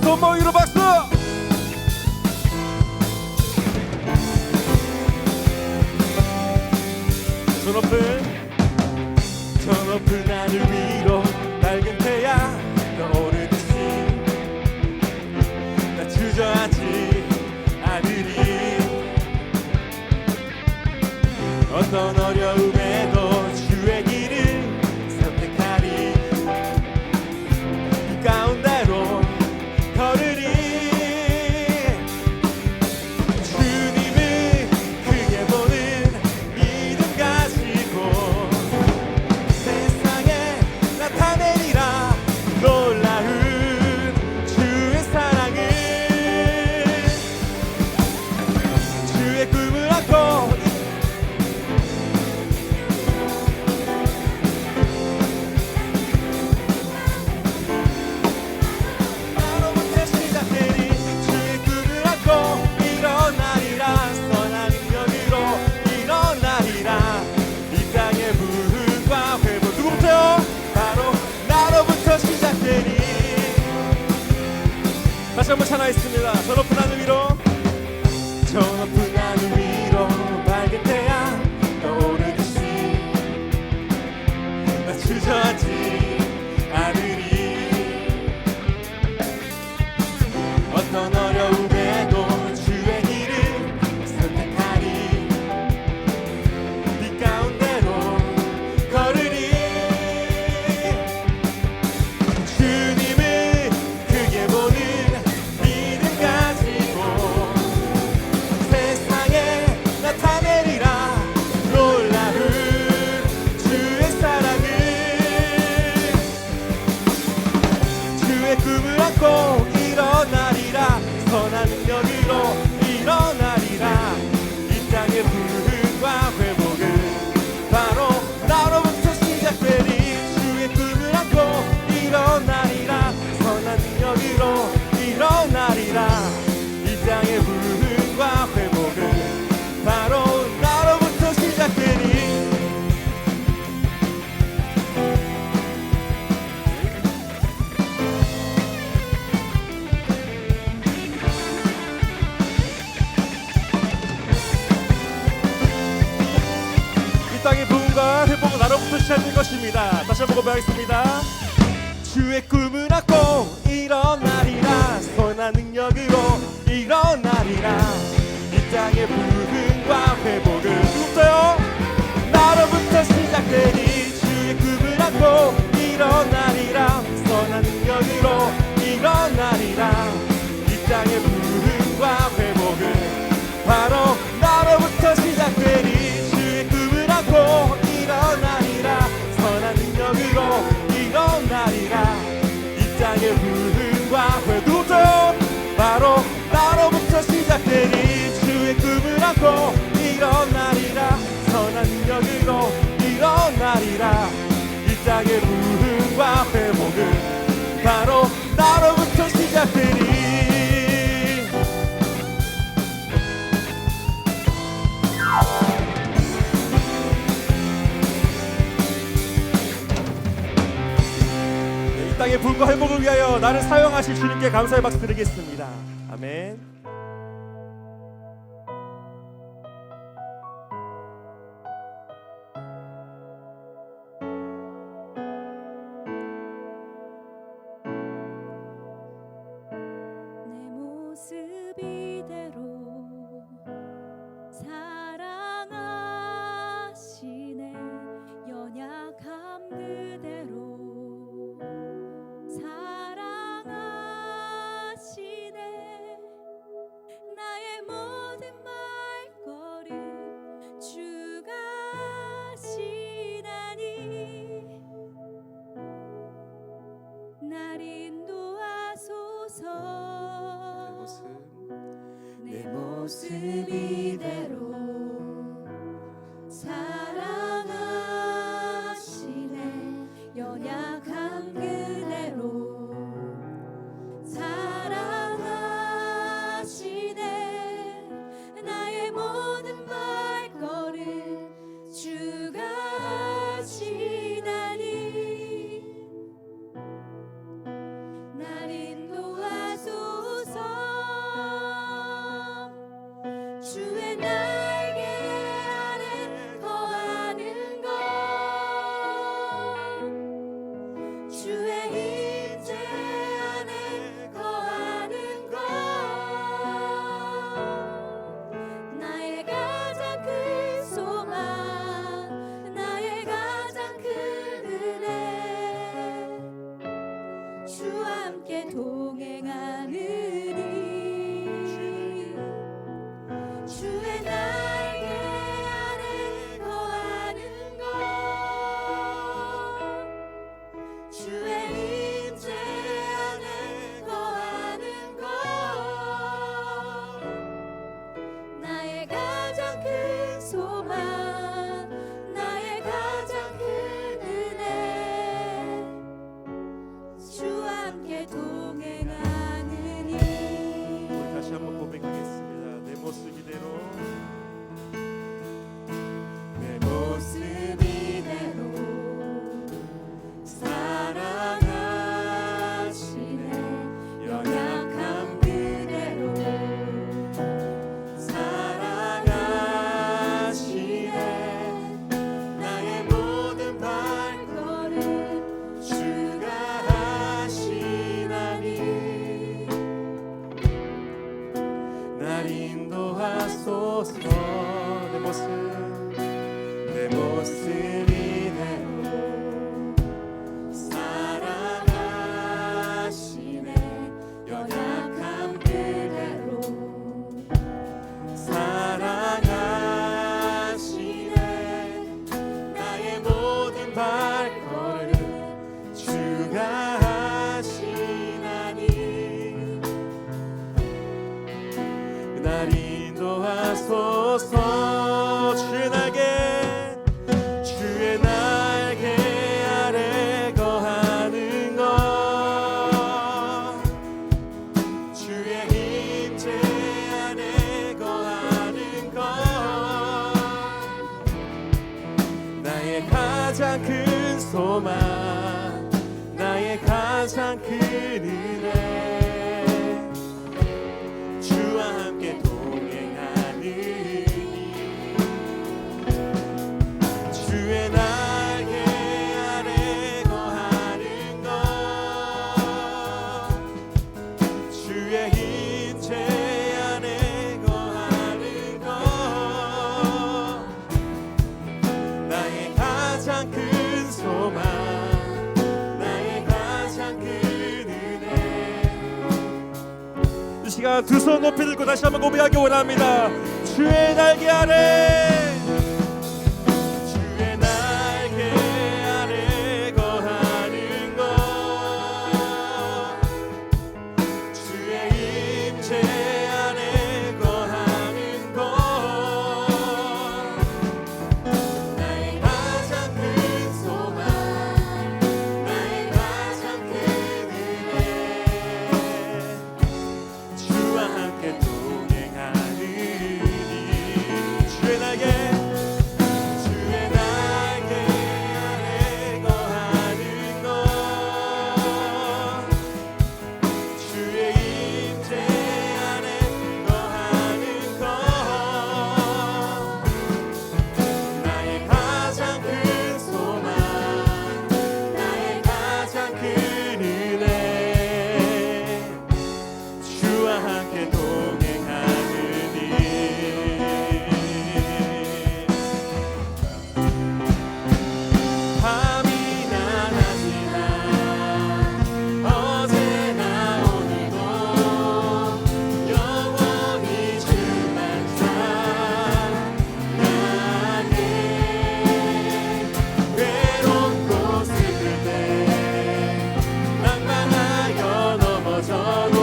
손목으로 박수. 저 높은 하늘 위로 맑은 태양 떠오르듯이 나 주저하지 않으리. 어떤 어려움에도 주의 길을 선택하리. 그 가운데로 걸으리. 주님을 크게 보는 믿음 가지고 세상에 나타내리라. 놀라운 주의 사랑을. 주의 꿈을 안고 다시 한번 찬양했습니다. 저 높은 하늘 위로, 저 높은 하늘 위로 맑은 태양 떠오르듯이 나 주저하지 않으리. 어떤 어려움에도 주의 길을 선택하리. 네 가운데로 걸으리. 주님을 크게 보는 꿈을 안고 일어나리라. 선한 능력으로 일어나리라. 이 땅의 부흥과 회복은 바로 나로부터 시작되리. 주의 꿈을 안고 일어나리라. 선한 능력으로 일어나리라. 이 땅의 부흥과 회복은 바로 나로부터 시작되리. 땅의 부흥과 회복은 나로부터 시작될 것입니다. 다시 한번 고백하겠습니다. 주의 꿈을 안고 일어나리라. 선한 능력으로 일어나리라. 이 땅의 부흥과 회복은 누구부터요? 나로부터 시작되니. 주의 꿈을 안고 일어나리라. 선한 능력으로 일어나리라. 이 땅의 부흥과 회복은 바로 나로부터 시작되니. 일어나리라. 선한 능력으로 일어나리라. 이 땅의 부흥과 회복부터 바로 나로부터 시작되니. 주의 꿈을 안고 일어나리라. 선한 능력으로 일어나리라. 이 땅의 부흥과 회복은 바로 나로부터 시작되니. 땅의 부흥과 회복을 위하여 나를 사용하실 주님께 감사의 박수 드리겠습니다. 아멘. 내 모습 이대로 사랑하시네. 연약함 그대로 사랑하시네. 나의 모든 말걸음 주가 하시다니. 날 인도하소서. 내 모습 이대로 사랑하시네. 연약함 그대로 사랑하시네. 나의 모든 말걸음 주가 하시다니. 날 인도하소서. 주의 임재 안에 거하는 것 나의 가장 큰 소망 나의 가장 큰 은혜 주와 함께 동행하느니 주의 날개 아래 거하는 것 주의 임재 안에 거하는 것 나의 가장 큰 소망 나의 가장 큰 은혜 주와 함께 동행하느니 우리 다시 한번 고백하겠습니다. 내 모습 이대로 내 모습 이대로 사랑하시네 연약함 그대로 사랑하시네 나의 모든 발걸음 주가 하시나니 날 인도하소서 내 모습 이대로 사랑하시네 연약함 그대로 사랑하시네 나의 모든 발걸음 주가 하시나니 날 인도하소서 주의 날개 아래 거하는 것 주의 임재 안에 거하는 것 나의 가장 큰 소망 나의 가장 큰 은혜 주와 함께 동행하느니 주의 날개 아래 거하는 것 주의 임재 안에 거하는 것 나의 가장 큰 소망 나의 가장 큰 은혜 이 시간 두 손 높이 들고 다시 한번 고백하기 원합니다. 주의 날개 아래 주의 날개 아래 거하는 것 주의 임재 안에 거하는 것 나의 가장 큰 소망 나의 가장 큰 은혜 주와 함께 동행하느니 주의 날개 아래 거하는 것 주의 임재 안에 거하는 것 나의 가장 큰 소망 나의 가장 큰 은혜 주와 함께 동행하느니 밤이나 낮이나 어제나 오늘도 영원히 주만 사랑하네 외롭고 슬플 때 낭만하여 넘어져도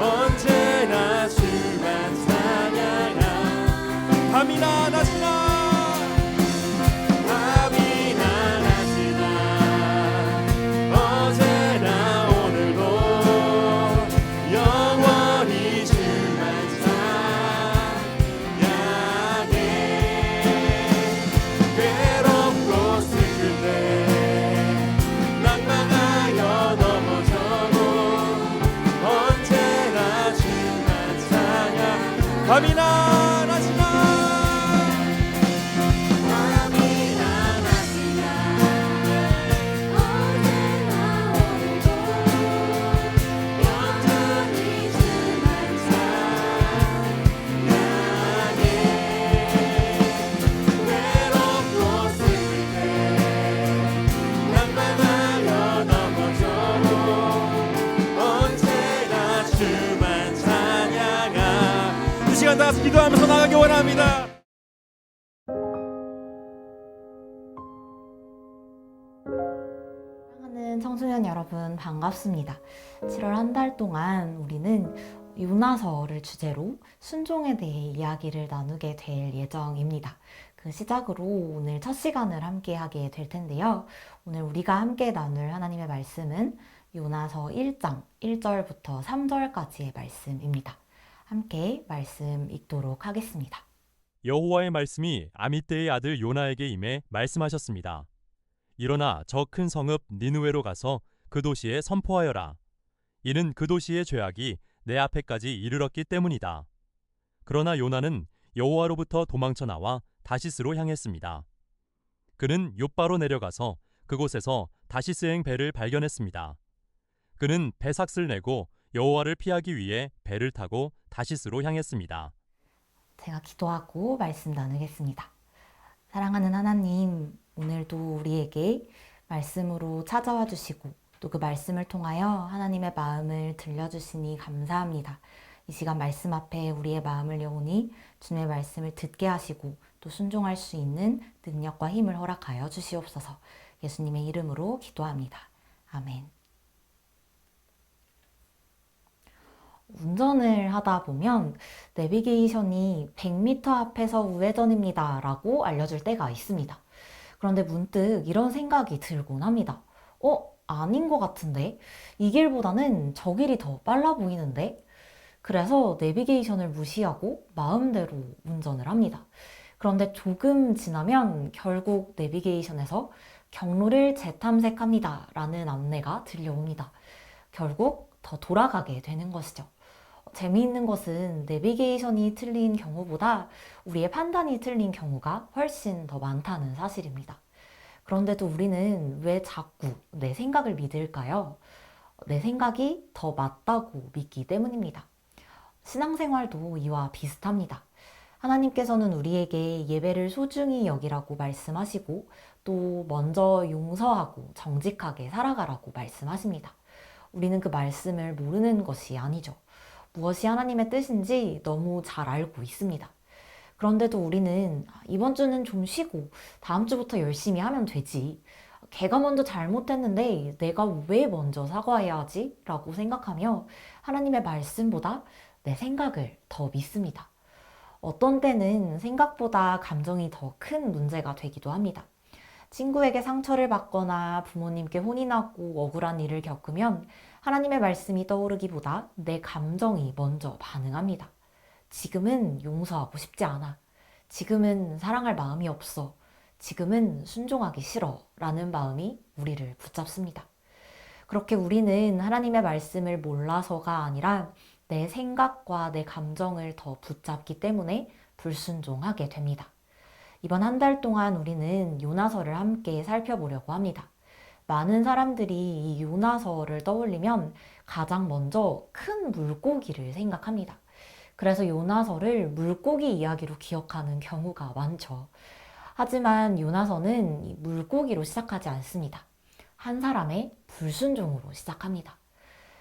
언제나 주만 찬양하 밤이나 낮이나 어제나 오늘도 영원히 주만 찬양해 외롭고 슬플 때 낭만하여 넘어져도 언제나 주만 찬양 밤이나 낮이나 밤이나 낮이나 어제나 시간 다 같이 기도하면서 나가기 원합니다. 사랑하는 청소년 여러분, 반갑습니다. 7월 한 달 동안 우리는 요나서를 주제로 순종에 대해 이야기를 나누게 될 예정입니다. 그 시작으로 오늘 첫 시간을 함께 하게 될 텐데요. 오늘 우리가 함께 나눌 하나님의 말씀은 요나서 1장 1절부터 3절까지의 말씀입니다. 함께 말씀 읽도록 하겠습니다. 여호와의 말씀이 아미떼의 아들 요나에게 임해 말씀하셨습니다. 일어나 저 큰 성읍 니느웨로 가서 그 도시에 선포하여라. 이는 그 도시의 죄악이 내 앞에까지 이르렀기 때문이다. 그러나 요나는 여호와로부터 도망쳐 나와 다시스로 향했습니다. 그는 욥바로 내려가서 그곳에서 다시스행 배를 발견했습니다. 그는 배삭을 내고 여호와를 피하기 위해 배를 타고 다시스로 향했습니다. 제가 기도하고 말씀 나누겠습니다. 사랑하는 하나님, 오늘도 우리에게 말씀으로 찾아와 주시고 또 그 말씀을 통하여 하나님의 마음을 들려주시니 감사합니다. 이 시간 말씀 앞에 우리의 마음을 여오니 주님의 말씀을 듣게 하시고 또 순종할 수 있는 능력과 힘을 허락하여 주시옵소서. 예수님의 이름으로 기도합니다. 아멘. 운전을 하다 보면 내비게이션이 100m 앞에서 우회전입니다 라고 알려줄 때가 있습니다. 그런데 문득 이런 생각이 들곤 합니다. 아닌 것 같은데? 이 길보다는 저 길이 더 빨라 보이는데? 그래서 내비게이션을 무시하고 마음대로 운전을 합니다. 그런데 조금 지나면 결국 내비게이션에서 경로를 재탐색합니다 라는 안내가 들려옵니다. 결국 더 돌아가게 되는 것이죠. 재미있는 것은 내비게이션이 틀린 경우보다 우리의 판단이 틀린 경우가 훨씬 더 많다는 사실입니다. 그런데도 우리는 왜 자꾸 내 생각을 믿을까요? 내 생각이 더 맞다고 믿기 때문입니다. 신앙생활도 이와 비슷합니다. 하나님께서는 우리에게 예배를 소중히 여기라고 말씀하시고 또 먼저 용서하고 정직하게 살아가라고 말씀하십니다. 우리는 그 말씀을 모르는 것이 아니죠. 무엇이 하나님의 뜻인지 너무 잘 알고 있습니다. 그런데도 우리는 이번 주는 좀 쉬고 다음 주부터 열심히 하면 되지. 걔가 먼저 잘못했는데 내가 왜 먼저 사과해야 하지? 라고 생각하며 하나님의 말씀보다 내 생각을 더 믿습니다. 어떤 때는 생각보다 감정이 더 큰 문제가 되기도 합니다. 친구에게 상처를 받거나 부모님께 혼이 나고 억울한 일을 겪으면 하나님의 말씀이 떠오르기보다 내 감정이 먼저 반응합니다. 지금은 용서하고 싶지 않아. 지금은 사랑할 마음이 없어. 지금은 순종하기 싫어. 라는 마음이 우리를 붙잡습니다. 그렇게 우리는 하나님의 말씀을 몰라서가 아니라 내 생각과 내 감정을 더 붙잡기 때문에 불순종하게 됩니다. 이번 한 달 동안 우리는 요나서를 함께 살펴보려고 합니다. 많은 사람들이 이 요나서를 떠올리면 가장 먼저 큰 물고기를 생각합니다. 그래서 요나서를 물고기 이야기로 기억하는 경우가 많죠. 하지만 요나서는 이 물고기로 시작하지 않습니다. 한 사람의 불순종으로 시작합니다.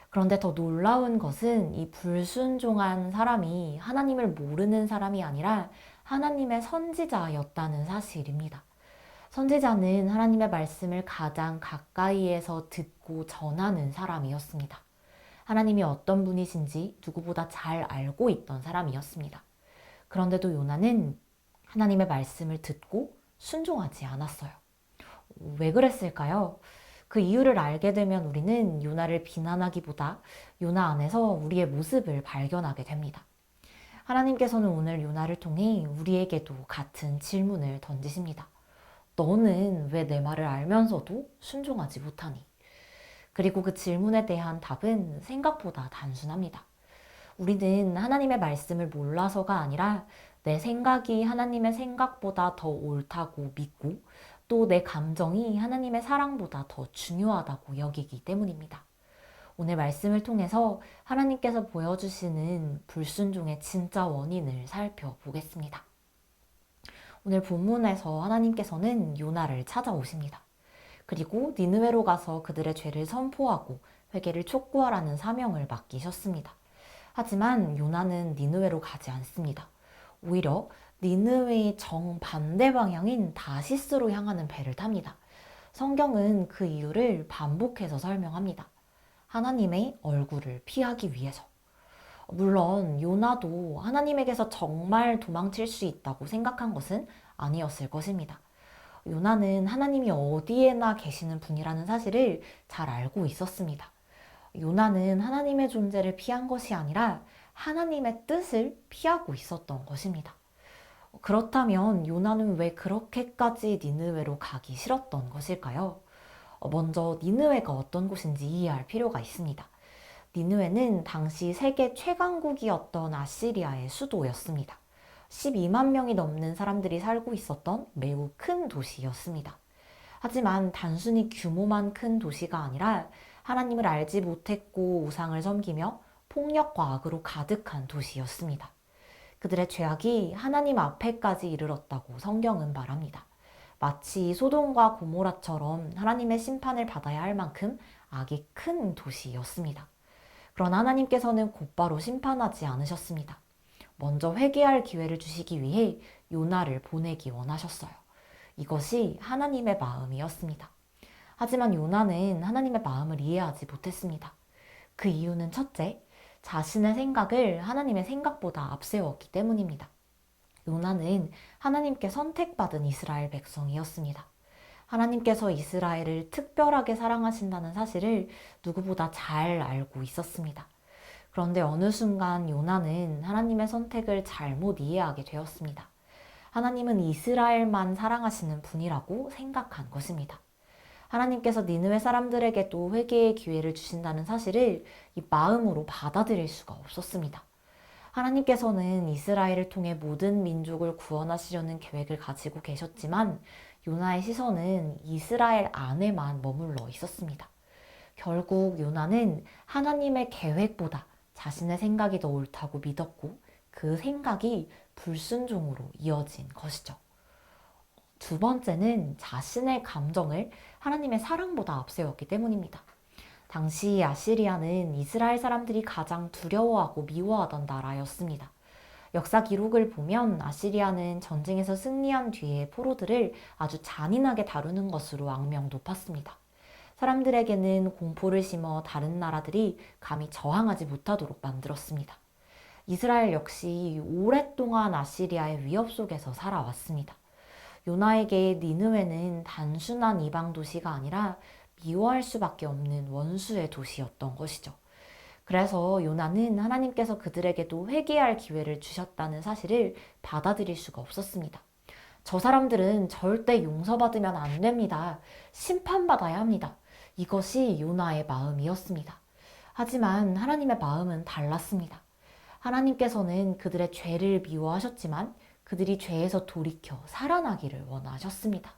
그런데 더 놀라운 것은 이 불순종한 사람이 하나님을 모르는 사람이 아니라 하나님의 선지자였다는 사실입니다. 선지자는 하나님의 말씀을 가장 가까이에서 듣고 전하는 사람이었습니다. 하나님이 어떤 분이신지 누구보다 잘 알고 있던 사람이었습니다. 그런데도 요나는 하나님의 말씀을 듣고 순종하지 않았어요. 왜 그랬을까요? 그 이유를 알게 되면 우리는 요나를 비난하기보다 요나 안에서 우리의 모습을 발견하게 됩니다. 하나님께서는 오늘 요나를 통해 우리에게도 같은 질문을 던지십니다. 너는 왜 내 말을 알면서도 순종하지 못하니? 그리고 그 질문에 대한 답은 생각보다 단순합니다. 우리는 하나님의 말씀을 몰라서가 아니라 내 생각이 하나님의 생각보다 더 옳다고 믿고 또 내 감정이 하나님의 사랑보다 더 중요하다고 여기기 때문입니다. 오늘 말씀을 통해서 하나님께서 보여주시는 불순종의 진짜 원인을 살펴보겠습니다. 오늘 본문에서 하나님께서는 요나를 찾아오십니다. 그리고 니느웨로 가서 그들의 죄를 선포하고 회개를 촉구하라는 사명을 맡기셨습니다. 하지만 요나는 니느웨로 가지 않습니다. 오히려 니느웨의 정반대 방향인 다시스로 향하는 배를 탑니다. 성경은 그 이유를 반복해서 설명합니다. 하나님의 얼굴을 피하기 위해서. 물론 요나도 하나님에게서 정말 도망칠 수 있다고 생각한 것은 아니었을 것입니다. 요나는 하나님이 어디에나 계시는 분이라는 사실을 잘 알고 있었습니다. 요나는 하나님의 존재를 피한 것이 아니라 하나님의 뜻을 피하고 있었던 것입니다. 그렇다면 요나는 왜 그렇게까지 니느웨로 가기 싫었던 것일까요? 먼저 니느웨가 어떤 곳인지 이해할 필요가 있습니다. 니느웨는 당시 세계 최강국이었던 아시리아의 수도였습니다. 12만 명이 넘는 사람들이 살고 있었던 매우 큰 도시였습니다. 하지만 단순히 규모만 큰 도시가 아니라 하나님을 알지 못했고 우상을 섬기며 폭력과 악으로 가득한 도시였습니다. 그들의 죄악이 하나님 앞에까지 이르렀다고 성경은 말합니다. 마치 소돔과 고모라처럼 하나님의 심판을 받아야 할 만큼 악이 큰 도시였습니다. 그러나 하나님께서는 곧바로 심판하지 않으셨습니다. 먼저 회개할 기회를 주시기 위해 요나를 보내기 원하셨어요. 이것이 하나님의 마음이었습니다. 하지만 요나는 하나님의 마음을 이해하지 못했습니다. 그 이유는 첫째, 자신의 생각을 하나님의 생각보다 앞세웠기 때문입니다. 요나는 하나님께 선택받은 이스라엘 백성이었습니다. 하나님께서 이스라엘을 특별하게 사랑하신다는 사실을 누구보다 잘 알고 있었습니다. 그런데 어느 순간 요나는 하나님의 선택을 잘못 이해하게 되었습니다. 하나님은 이스라엘만 사랑하시는 분이라고 생각한 것입니다. 하나님께서 니느웨 사람들에게도 회개의 기회를 주신다는 사실을 이 마음으로 받아들일 수가 없었습니다. 하나님께서는 이스라엘을 통해 모든 민족을 구원하시려는 계획을 가지고 계셨지만 요나의 시선은 이스라엘 안에만 머물러 있었습니다. 결국 요나는 하나님의 계획보다 자신의 생각이 더 옳다고 믿었고 그 생각이 불순종으로 이어진 것이죠. 두 번째는 자신의 감정을 하나님의 사랑보다 앞세웠기 때문입니다. 당시 아시리아는 이스라엘 사람들이 가장 두려워하고 미워하던 나라였습니다. 역사 기록을 보면 아시리아는 전쟁에서 승리한 뒤에 포로들을 아주 잔인하게 다루는 것으로 악명 높았습니다. 사람들에게는 공포를 심어 다른 나라들이 감히 저항하지 못하도록 만들었습니다. 이스라엘 역시 오랫동안 아시리아의 위협 속에서 살아왔습니다. 요나에게 니느웨는 단순한 이방 도시가 아니라 미워할 수밖에 없는 원수의 도시였던 것이죠. 그래서 요나는 하나님께서 그들에게도 회개할 기회를 주셨다는 사실을 받아들일 수가 없었습니다. 저 사람들은 절대 용서받으면 안 됩니다. 심판받아야 합니다. 이것이 요나의 마음이었습니다. 하지만 하나님의 마음은 달랐습니다. 하나님께서는 그들의 죄를 미워하셨지만 그들이 죄에서 돌이켜 살아나기를 원하셨습니다.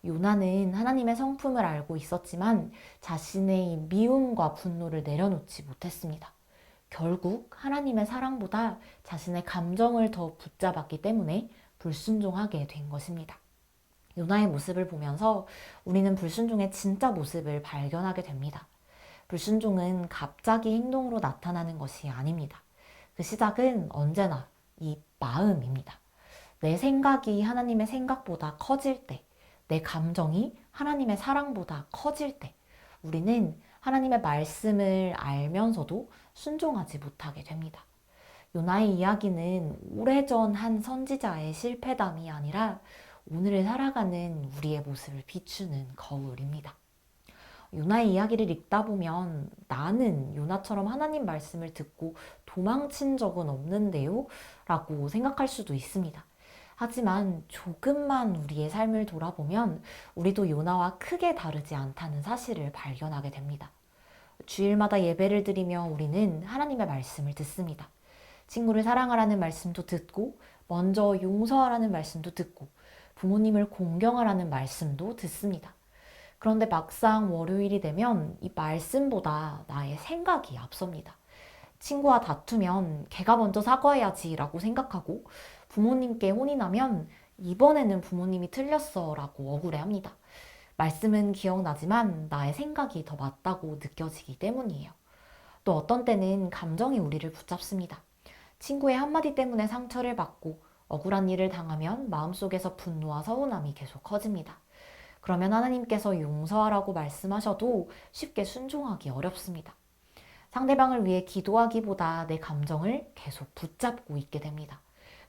요나는 하나님의 성품을 알고 있었지만 자신의 미움과 분노를 내려놓지 못했습니다. 결국 하나님의 사랑보다 자신의 감정을 더 붙잡았기 때문에 불순종하게 된 것입니다. 요나의 모습을 보면서 우리는 불순종의 진짜 모습을 발견하게 됩니다. 불순종은 갑자기 행동으로 나타나는 것이 아닙니다. 그 시작은 언제나 이 마음입니다. 내 생각이 하나님의 생각보다 커질 때, 내 감정이 하나님의 사랑보다 커질 때 우리는 하나님의 말씀을 알면서도 순종하지 못하게 됩니다. 요나의 이야기는 오래전 한 선지자의 실패담이 아니라 오늘을 살아가는 우리의 모습을 비추는 거울입니다. 요나의 이야기를 읽다 보면 나는 요나처럼 하나님 말씀을 듣고 도망친 적은 없는데요? 라고 생각할 수도 있습니다. 하지만 조금만 우리의 삶을 돌아보면 우리도 요나와 크게 다르지 않다는 사실을 발견하게 됩니다. 주일마다 예배를 드리며 우리는 하나님의 말씀을 듣습니다. 친구를 사랑하라는 말씀도 듣고 먼저 용서하라는 말씀도 듣고 부모님을 공경하라는 말씀도 듣습니다. 그런데 막상 월요일이 되면 이 말씀보다 나의 생각이 앞섭니다. 친구와 다투면 걔가 먼저 사과해야지 라고 생각하고 부모님께 혼이 나면 이번에는 부모님이 틀렸어 라고 억울해합니다. 말씀은 기억나지만 나의 생각이 더 맞다고 느껴지기 때문이에요. 또 어떤 때는 감정이 우리를 붙잡습니다. 친구의 한마디 때문에 상처를 받고 억울한 일을 당하면 마음속에서 분노와 서운함이 계속 커집니다. 그러면 하나님께서 용서하라고 말씀하셔도 쉽게 순종하기 어렵습니다. 상대방을 위해 기도하기보다 내 감정을 계속 붙잡고 있게 됩니다.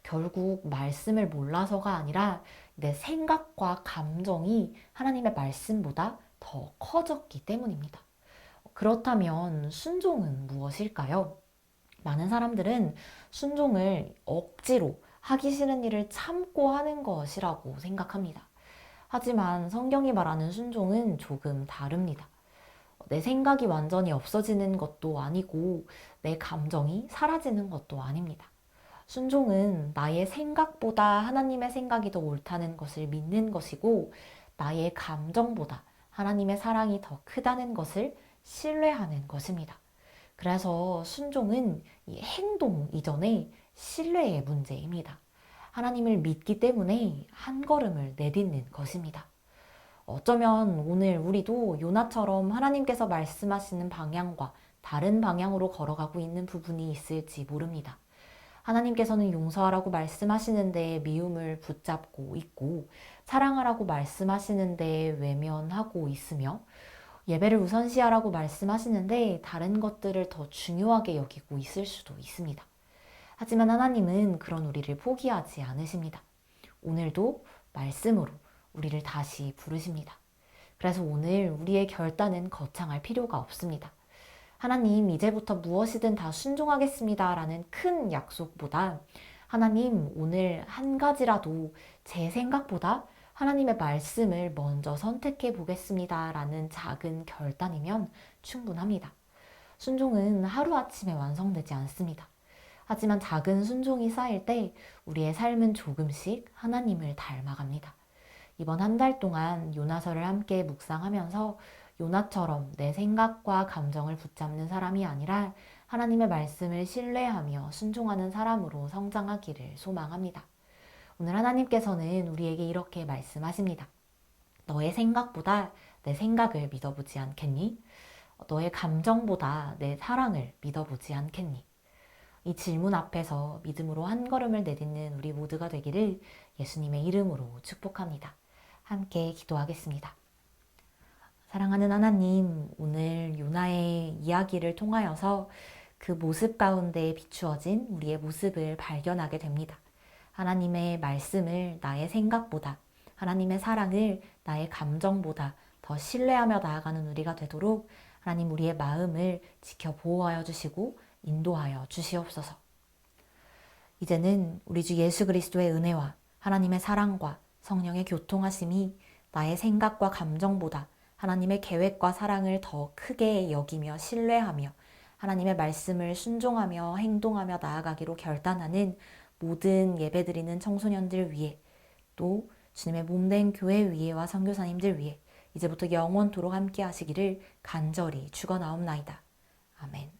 결국 말씀을 몰라서가 아니라 내 생각과 감정이 하나님의 말씀보다 더 커졌기 때문입니다. 그렇다면 순종은 무엇일까요? 많은 사람들은 순종을 억지로 하기 싫은 일을 참고 하는 것이라고 생각합니다. 하지만 성경이 말하는 순종은 조금 다릅니다. 내 생각이 완전히 없어지는 것도 아니고 내 감정이 사라지는 것도 아닙니다. 순종은 나의 생각보다 하나님의 생각이 더 옳다는 것을 믿는 것이고 나의 감정보다 하나님의 사랑이 더 크다는 것을 신뢰하는 것입니다. 그래서 순종은 이 행동 이전에 신뢰의 문제입니다. 하나님을 믿기 때문에 한 걸음을 내딛는 것입니다. 어쩌면 오늘 우리도 요나처럼 하나님께서 말씀하시는 방향과 다른 방향으로 걸어가고 있는 부분이 있을지 모릅니다. 하나님께서는 용서하라고 말씀하시는데 미움을 붙잡고 있고 사랑하라고 말씀하시는데 외면하고 있으며 예배를 우선시하라고 말씀하시는데 다른 것들을 더 중요하게 여기고 있을 수도 있습니다. 하지만 하나님은 그런 우리를 포기하지 않으십니다. 오늘도 말씀으로 우리를 다시 부르십니다. 그래서 오늘 우리의 결단은 거창할 필요가 없습니다. 하나님, 이제부터 무엇이든 다 순종하겠습니다 라는 큰 약속보다 하나님, 오늘 한 가지라도 제 생각보다 하나님의 말씀을 먼저 선택해 보겠습니다 라는 작은 결단이면 충분합니다. 순종은 하루아침에 완성되지 않습니다. 하지만 작은 순종이 쌓일 때 우리의 삶은 조금씩 하나님을 닮아갑니다. 이번 한 달 동안 요나서를 함께 묵상하면서 요나처럼 내 생각과 감정을 붙잡는 사람이 아니라 하나님의 말씀을 신뢰하며 순종하는 사람으로 성장하기를 소망합니다. 오늘 하나님께서는 우리에게 이렇게 말씀하십니다. 너의 생각보다 내 생각을 믿어보지 않겠니? 너의 감정보다 내 사랑을 믿어보지 않겠니? 이 질문 앞에서 믿음으로 한 걸음을 내딛는 우리 모두가 되기를 예수님의 이름으로 축복합니다. 함께 기도하겠습니다. 사랑하는 하나님, 오늘 요나의 이야기를 통하여서 그 모습 가운데 비추어진 우리의 모습을 발견하게 됩니다. 하나님의 말씀을 나의 생각보다, 하나님의 사랑을 나의 감정보다 더 신뢰하며 나아가는 우리가 되도록 하나님 우리의 마음을 지켜 보호하여 주시고 인도하여 주시옵소서. 이제는 우리 주 예수 그리스도의 은혜와 하나님의 사랑과 성령의 교통하심이 나의 생각과 감정보다 하나님의 계획과 사랑을 더 크게 여기며 신뢰하며 하나님의 말씀을 순종하며 행동하며 나아가기로 결단하는 모든 예배드리는 청소년들 위해 또 주님의 몸된 교회 위에와 선교사님들 위해 이제부터 영원토록 함께 하시기를 간절히 축원하옵나이다. 아멘.